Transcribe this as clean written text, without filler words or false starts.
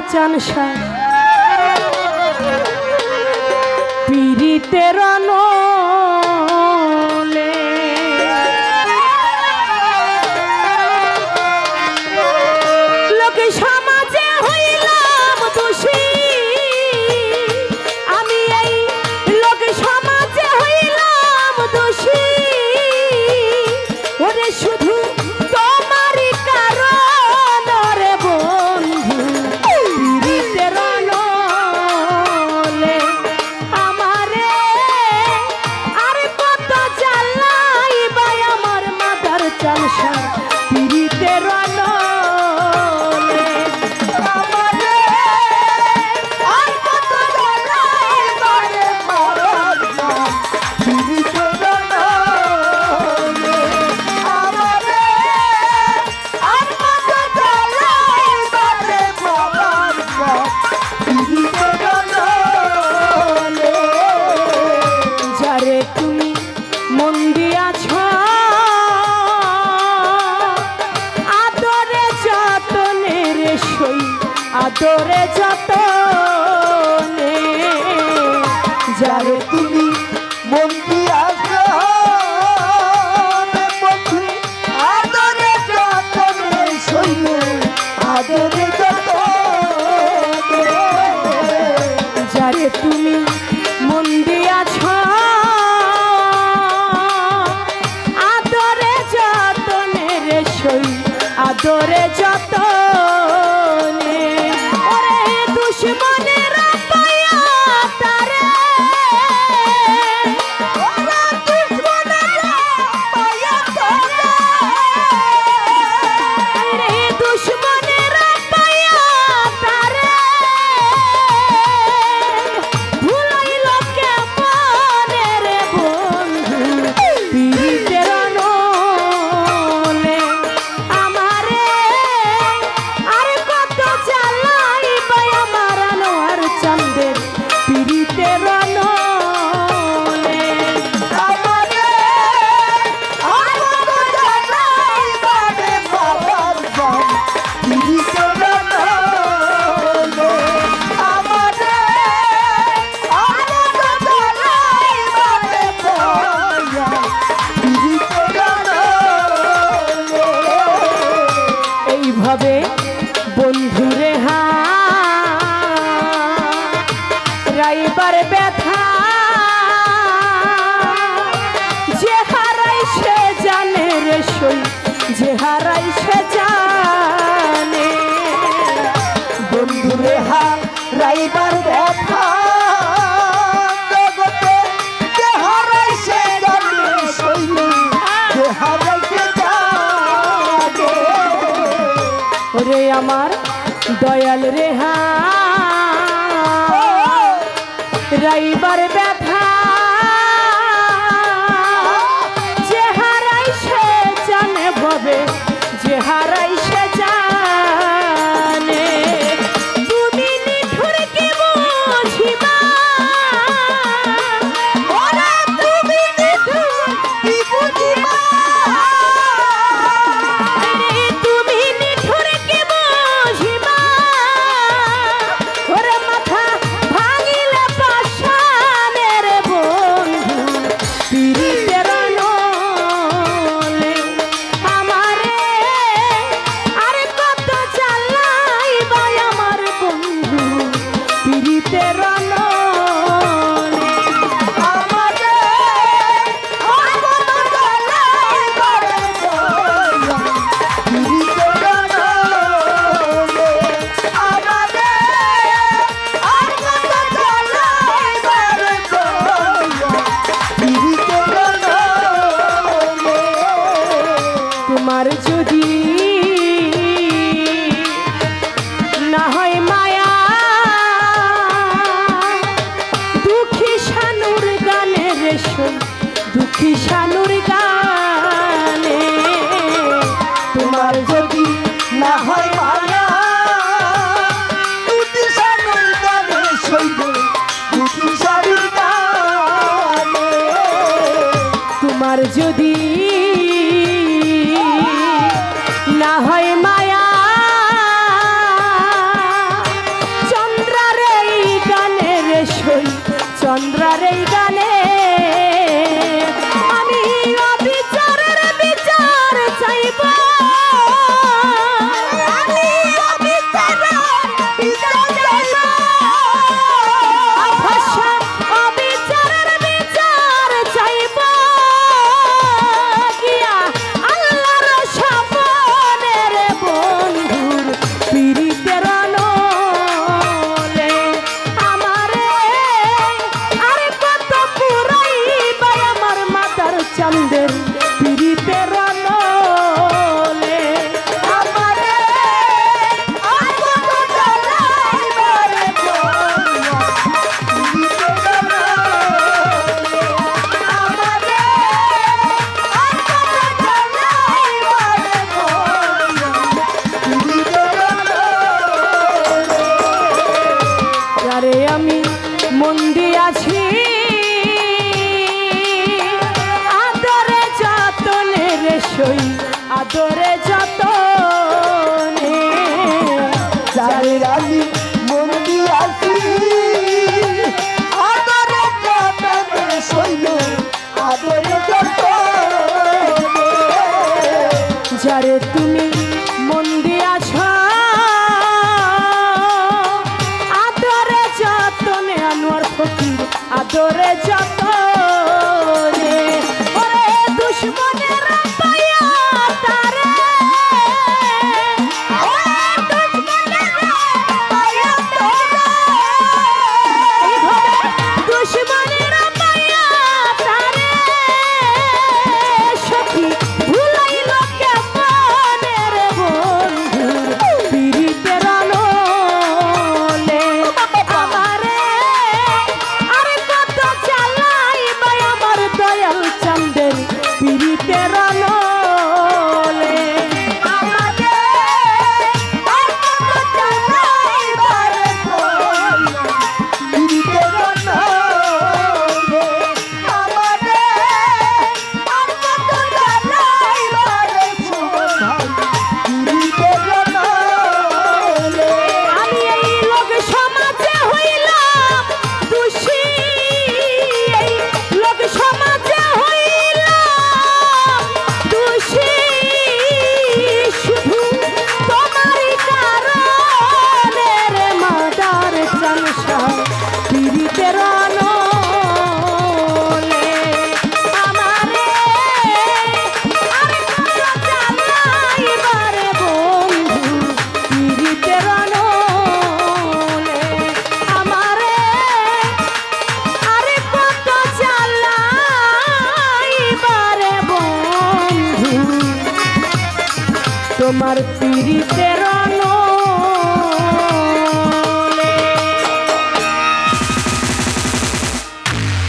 চানসার পীড়িতের নলে লোকে সমাজে হইলাম দোষী আমি এই লোকে সমাজে হইলাম দোষী ওরে শুধু তোমারই কারণ রে বন্ধু পীড়িতের নলে আমারে আর কত জ্বালাই বাই আমার মাদার চালসা পীড়িতের আদরে যতনে যারে তুমি মন দিয়াছো আদরে যতনে সইলে আদরে যতনে যারে তুমি মন দিয়াছো আদরে যতনে রে সই আদরে যতনে এইভাবে বন্ধুরে হারাইবার ব্যথা যে হারাই সে জানে রে সই যে হারাই সে জানে বন্ধুরে হারাইবার ব্যথা যে হারাই সে জানে সই যে হারাই সে জানে ওরে আমার দয়াল রেহা রাইবার ব্যথা যে হারাই সে জানে ভবে যে হারাই সে জানে তুমি নিঠুর কি বুঝিবা ওরা তুমি নিঠুর কি বুঝিবা তোমার যদি না হয় মায়া দুঃখী শানুর গানে রে দুঃখী শানুর গানে তোমার যদি না হয় মায়া দুঃখী শানুর গানে দুঃখী শানুর গানে তোমার যদি না হয় মায়া চন্দ্রার এই গানে আমি অবিচারের বিচার চাইব চন্দের পিরিতের নলে আমারে আর কত জ্বালাইবারে আমারে আর কত জ্বালাইবারে আরে আমি মন দিয়াছি আদরে যতনে যারে আমি মন দিয়াছি আদরে যতনে সইল আদরে যতনে যারে তুমি মন দিয়াছ আদরে যতনে আনোয়ার ফকির আদরে যতনে ওরে দুশ্মনের তোমার পীড়িতের